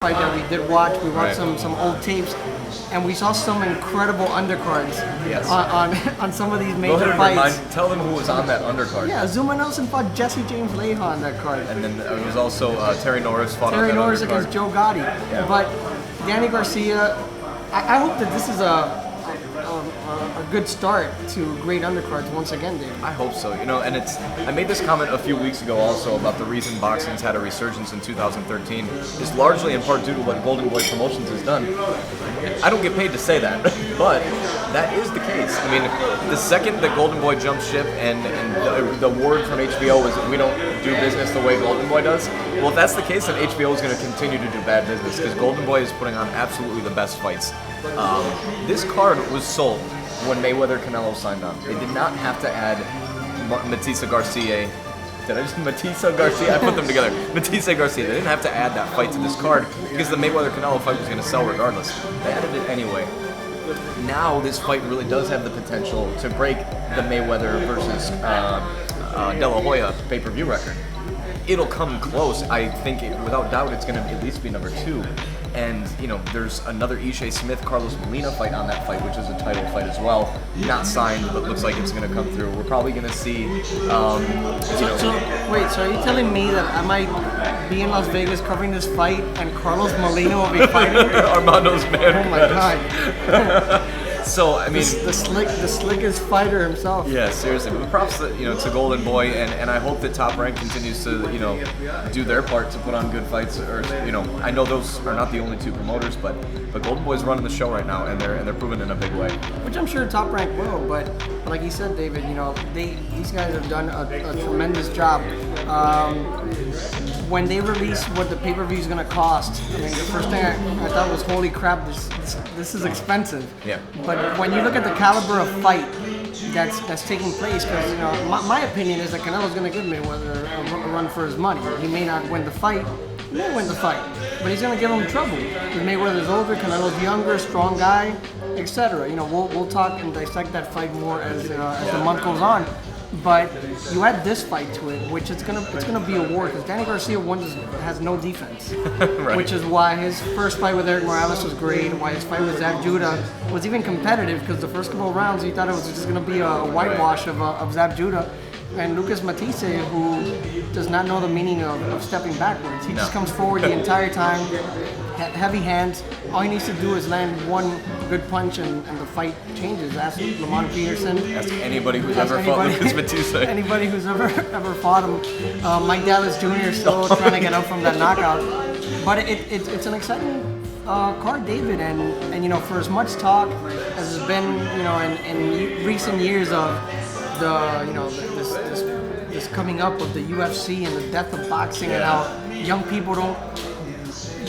fight that we did watch. We watched some old tapes, and we saw some incredible undercards on some of these major fights. Tell them who was on that undercard. Yeah, Zuma Nelson fought Jesse James Leija on that card. And then it was also Terry Norris fought Terry on that Norris undercard. against Joe Gotti. Yeah. But Danny Garcia, I hope that this is a good start to great undercards once again, David. I hope so. And I made this comment a few weeks ago also about the reason boxing's had a resurgence in 2013 is largely in part due to what Golden Boy Promotions has done. I don't get paid to say that, but that is the case. I mean, the second that Golden Boy jumped ship and the word from HBO was that we don't do business the way Golden Boy does, well, if that's the case, then HBO is going to continue to do bad business because Golden Boy is putting on absolutely the best fights. This card was sold when Mayweather Canelo signed on. They did not have to add Matthysse Garcia. Did I just Matthysse Garcia? I put them together. Matthysse Garcia. They didn't have to add that fight to this card because the Mayweather Canelo fight was going to sell regardless. They added it anyway. Now this fight really does have the potential to break the Mayweather versus De La Hoya pay-per-view record. It'll come close. I think, without doubt, it's going to at least be number 2. And, there's another Ishe Smith-Carlos Molina fight on that fight, which is a title fight as well. Not signed, but looks like it's going to come through. We're probably going to see, Wait, so are you telling me that I might be in Las Vegas covering this fight and Carlos Molina will be fighting? Armando's man. Oh, my God. So, I mean, the slickest fighter himself. Yeah, seriously. But props to Golden Boy, and I hope that Top Rank continues to do their part to put on good fights. Or I know those are not the only 2 promoters, but Golden Boy's running the show right now, and they're proving in a big way. Which I'm sure Top Rank will, but like you said, David, these guys have done a tremendous job. When they release what the pay-per-view is going to cost, I mean, the first thing I thought was, holy crap, this is expensive. Yeah. But when you look at the caliber of fight that's taking place, because my opinion is that Canelo's going to give Mayweather a run for his money. He may not win the fight. He may win the fight, but he's going to give him trouble. Because Mayweather's older, Canelo's younger, strong guy, etc. We'll talk and dissect that fight more as the month goes on. But you add this fight to it, which it's gonna be a war because Danny Garcia has no defense, right. Which is why his first fight with Eric Morales was great. Why his fight with Zab Judah was even competitive because the first couple of rounds you thought it was just gonna be a whitewash of Zab Judah. And Lucas Matthysse, who does not know the meaning of stepping backwards, he just comes forward the entire time. Heavy hands. All he needs to do is land one good punch and the fight changes. Ask Lamont Peterson. Ask anybody who's ever fought Lucas Matthysse. Anybody who's ever fought him. Mike Dallas Jr. still trying to get up from that knockout. But it's an exciting card, David. And for as much talk as has been in recent years of this coming up of the UFC and the death of boxing and how young people don't.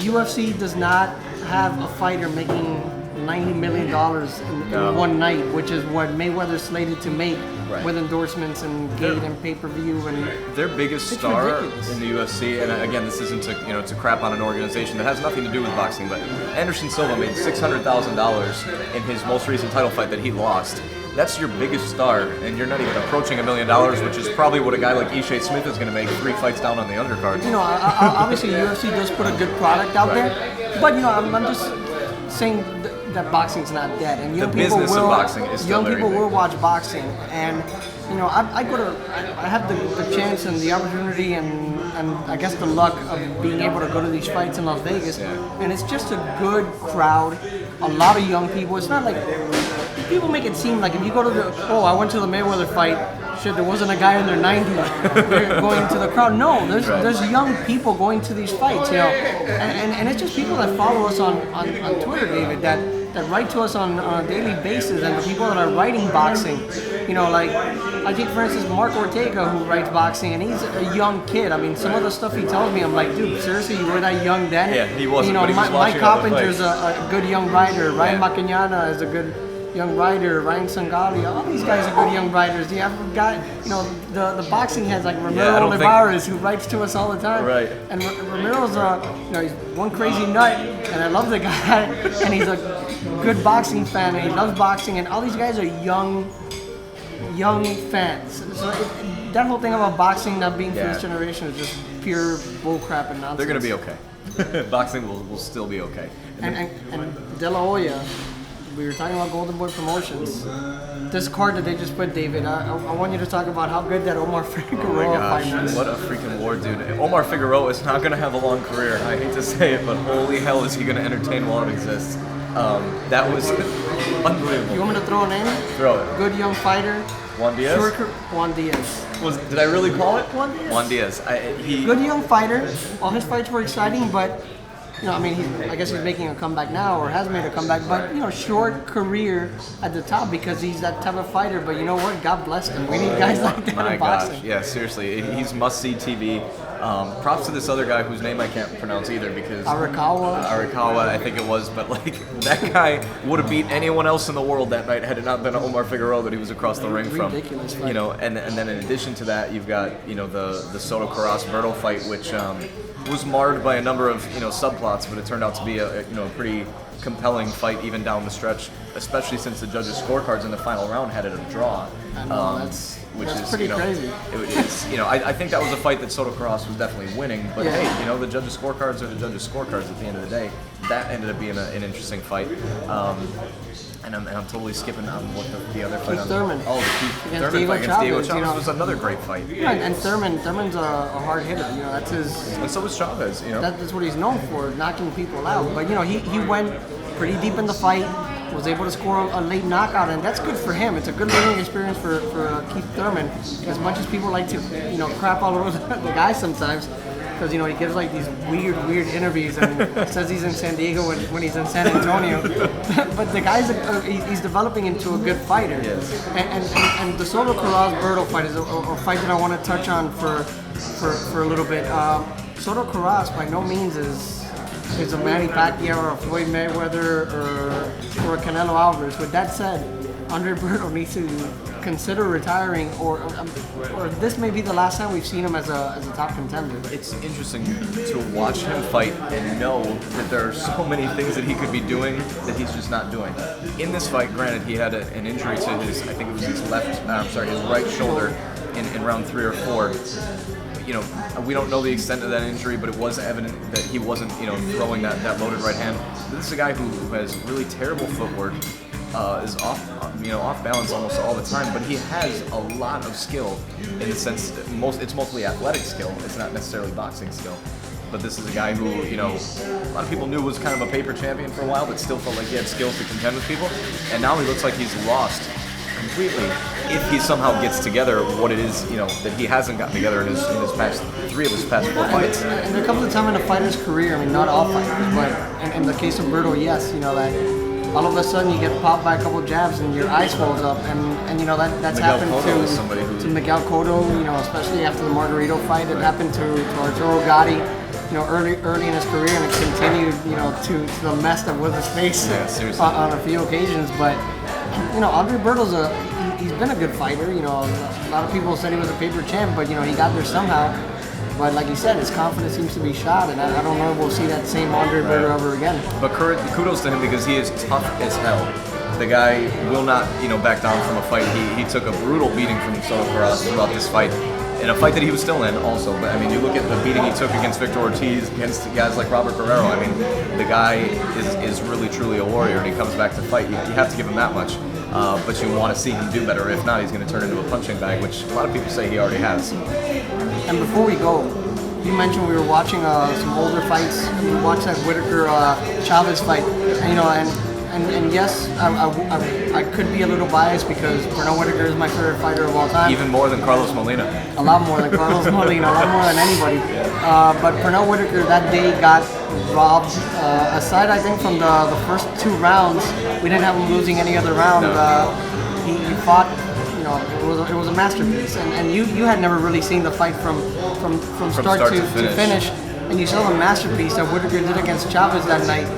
UFC does not have a fighter making $90 million in one night, which is what Mayweather's slated to make with endorsements and gate and pay-per-view. And their biggest star in the UFC, and again, this isn't to crap on an organization that has nothing to do with boxing, but Anderson Silva made $600,000 in his most recent title fight that he lost. That's your biggest star, and you're not even approaching $1 million, which is probably what a guy like Ishe Smith is going to make 3 fights down on the undercard. Obviously UFC does put a good product out there, but I'm just saying that boxing's not dead, and young people will watch boxing, and I have the chance and the opportunity and I guess the luck of being able to go to these fights in Las Vegas, and it's just a good crowd, a lot of young people. It's not like people make it seem like if you go to I went to the Mayweather fight, shit, there wasn't a guy in their 90s going to the crowd. No, there's young people going to these fights, and it's just people that follow us on Twitter, David, that write to us on a daily basis, and the people that are writing boxing, like I take for instance Mark Ortega, who writes boxing, and he's a young kid. I mean, some of the stuff he tells me, I'm like, dude, seriously, you were that young then? Yeah, he wasn't. But he was Mike Coppinger's a good young writer. Ryan Macchignana is a good young writer. Ryan Sangali, all these guys are good young writers. You have a guy, the boxing heads like Ramiro Olivares, who writes to us all the time. Right. And Ramiro's he's one crazy nut, and I love the guy, and he's a good boxing fan, and he loves boxing, and all these guys are young fans. So that whole thing about boxing not being for this generation is just pure bullcrap and nonsense. They're going to be okay. boxing will still be okay. And De La Hoya, we were talking about Golden Boy Promotions. This card that they just put, David, I want you to talk about how good that Omar Figueroa fight was. What a freaking war, dude. Omar Figueroa is not going to have a long career. I hate to say it, but holy hell is he going to entertain while it exists. That was unbelievable. You want me to throw a name? Throw it. Good young fighter. Juan Diaz? Juan Diaz. Did I really call it? Juan Diaz. Juan Diaz. Good young fighter. All his fights were exciting, but I mean, I guess he's making a comeback now, or has made a comeback. But short career at the top because he's that type of fighter. But you know what? God bless him. We need guys like that in boxing. Gosh, yeah, seriously, he's must-see TV. Props to this other guy whose name I can't pronounce either because Arakawa, I think it was. But like that guy would have beat anyone else in the world that night had it not been Omar Figueroa that he was across the ring from. Ridiculous fight. And then in addition to that, you've got the Soto Carras-Berto fight, which was marred by a number of subplots, but it turned out to be a pretty compelling fight even down the stretch, especially since the judges' scorecards in the final round had it a draw. I know, that's pretty crazy. I think that was a fight that Soto Carras was definitely winning, but hey, the judges' scorecards are the judges' scorecards at the end of the day. That ended up being an interesting fight. And I'm totally skipping on what the other fight. Keith Thurman. Oh, the Keith against Thurman fight against Diego Chavez Chavez, was another great fight. Yeah, and Thurman's a hard hitter. That's his. And so was Chavez. That's what he's known for, knocking people out. But he went pretty deep in the fight, was able to score a late knockout, and that's good for him. It's a good learning experience for Keith Thurman. As much as people like to crap all over the guy sometimes. Because he gives like these weird interviews and says he's in San Diego when he's in San Antonio. But the guy's he's developing into a good fighter. Yes. And the Soto Carras-Berto fight is a fight that I want to touch on for a little bit. Soto Carras by no means is a Manny Pacquiao or a Floyd Mayweather or a Canelo Alvarez. With that said, Andre Berto needs to consider retiring, or this may be the last time we've seen him as a top contender. It's interesting to watch him fight and know that there are so many things that he could be doing that he's just not doing. In this fight, granted, he had an injury to his his right shoulder in round 3 or 4. We don't know the extent of that injury, but it was evident that he wasn't, throwing that loaded right hand. This is a guy who has really terrible footwork, is off balance almost all the time, but he has a lot of skill in the sense that it's mostly athletic skill. It's not necessarily boxing skill. But this is a guy who, a lot of people knew was kind of a paper champion for a while, but still felt like he had skills to contend with people. And now he looks like he's lost completely if he somehow gets together what it is, that he hasn't gotten together in his past 3 of his past 4 fights. And there comes a time in a fighter's career, not all fighters, but in the case of Berto, yes, that all of a sudden you get popped by a couple jabs and your eye swells up, and that's Miguel happened Cotto to Miguel Cotto, especially after the Margarito fight. It happened to Arturo Gatti, early in his career, and it continued, to the mess that was his face on a few occasions. But Andre Berto's he's been a good fighter. A lot of people said he was a paper champ, but he got there somehow. But like you said, his confidence seems to be shot, and I don't know if we'll see that same Andre Berto ever again. But kudos to him because he is tough as hell. The guy will not, back down from a fight. He took a brutal beating from Soto Carras throughout this fight, in a fight that he was still in also. But I mean, you look at the beating he took against Victor Ortiz, against guys like Robert Guerrero. I mean, the guy is really truly a warrior, and he comes back to fight. You have to give him that much. But you want to see him do better. If not, he's going to turn into a punching bag, which a lot of people say he already has. And before we go, you mentioned we were watching some older fights. We watched that Whitaker Chavez fight, and yes, I could be a little biased because Pernell Whitaker is my favorite fighter of all time. Even more than Carlos Molina. A lot more than Carlos Molina, a lot more than anybody. But Pernell Whitaker that day got robbed. Aside, I think, from the first 2 rounds, we didn't have him losing any other round. He fought. It was a masterpiece, and you had never really seen the fight from start to finish, and you saw the masterpiece that Whitaker did against Chavez that night.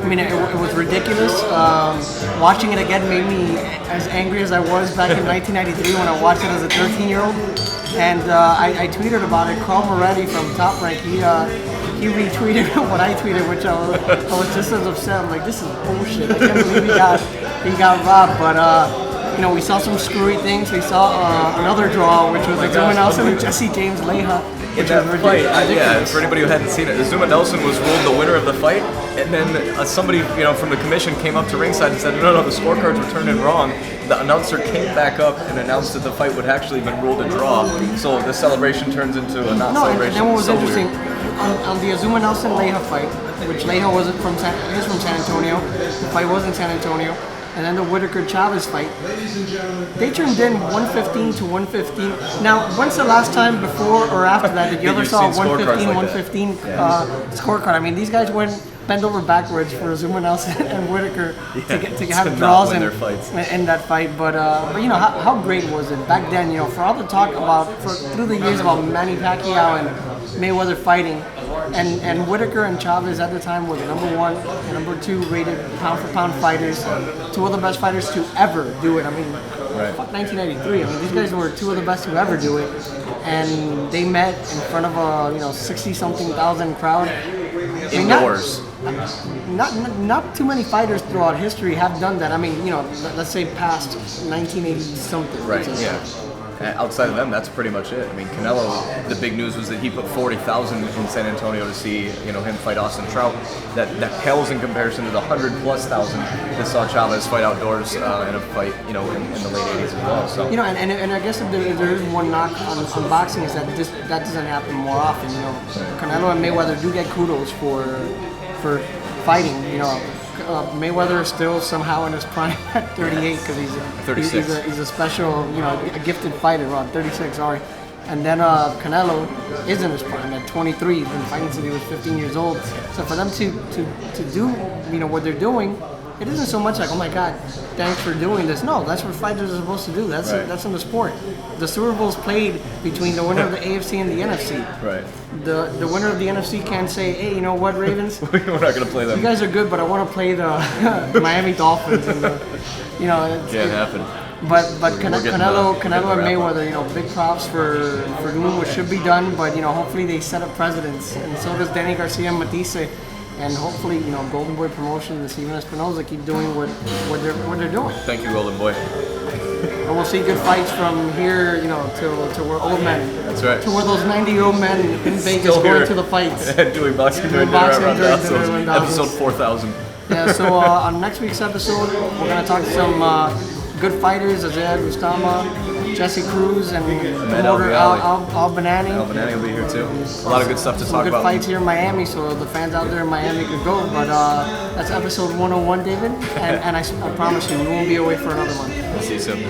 I mean, it was ridiculous. Watching it again made me as angry as I was back in 1993 when I watched it as a 13-year-old. And I tweeted about it. Carl Moretti from Top Rank, he retweeted what I tweeted, which I was just as upset. I'm like, this is bullshit. I can't believe he got robbed. But we saw some screwy things. We saw another draw, which was Edwin Nelson and Jesse James Leija. in that fight, for anybody who hadn't seen it, Azuma Nelson was ruled the winner of the fight, and then somebody from the commission came up to ringside and said, no, the scorecards were turned in wrong. The announcer came back up and announced that the fight would actually have been ruled a draw. So the celebration turns into a not-celebration. And then what was interesting, on the Azuma Nelson-Leija fight, which Leija was from San Antonio, the fight was in San Antonio, and then the Whitaker Chavez fight, they turned in 115 to 115. Now, when's the last time before or after that that you ever saw a 115 scorecard? I mean, these guys went bend over backwards for Azuma Nelson and Whitaker to have draws in that fight. But how great was it back then? For all the talk about through the years about Manny Pacquiao and Mayweather fighting, and Whitaker and Chavez at the time were the number 1 and number 2 rated pound for pound fighters, 2 of the best fighters to ever do it. I mean, fuck 1993. I mean, these guys were 2 of the best to ever do it, and they met in front of a 60-something thousand crowd. Indoors. Not too many fighters throughout history have done that. I mean, let's say past 1980 something. Right. Yeah. Outside of them, that's pretty much it. I mean, Canelo, the big news was that he put 40,000 in San Antonio to see, him fight Austin Trout. That pales in comparison to the 100+ thousand that saw Chavez fight outdoors in a fight, in the late 80s as well. So and I guess if there is one knock on boxing is that that doesn't happen more often. Canelo and Mayweather do get kudos for fighting. Mayweather is still somehow in his prime at 38 because he's a special, a gifted fighter. Around 36, sorry. And then Canelo is in his prime at 23. He's been fighting since he was 15 years old. So for them to do, what they're doing, it isn't so much like, oh my God, thanks for doing this. No, that's what fighters are supposed to do. That's in the sport. The Super Bowl's played between the winner of the AFC and the NFC. Right. The winner of the NFC can't say, hey, you know what, Ravens? We're not going to play them. You guys are good, but I want to play the Miami Dolphins. And Can't happen. But Canelo and Mayweather, big props for doing what should be done. But hopefully they set up precedents, and so does Danny Garcia and Matthysse. And hopefully, Golden Boy Promotions and Steven Espinoza keep doing what they're doing. Thank you, Golden Boy. And we'll see good fights from here, till we're old men. That's right. To where those 90-year-old men in Vegas going to the fights. And doing boxing during RANDAZZO'S, episode 4000. Yeah, so on next week's episode, we're going to talk to some good fighters, Azad Rustama, Jesse Cruz, and promoter Al Banani. Al Banani will be here too. A lot of good stuff to talk about. Good fights here in Miami, so the fans out there in Miami could go. But that's episode 101, David. And I promise you, we won't be away for another one. See you soon.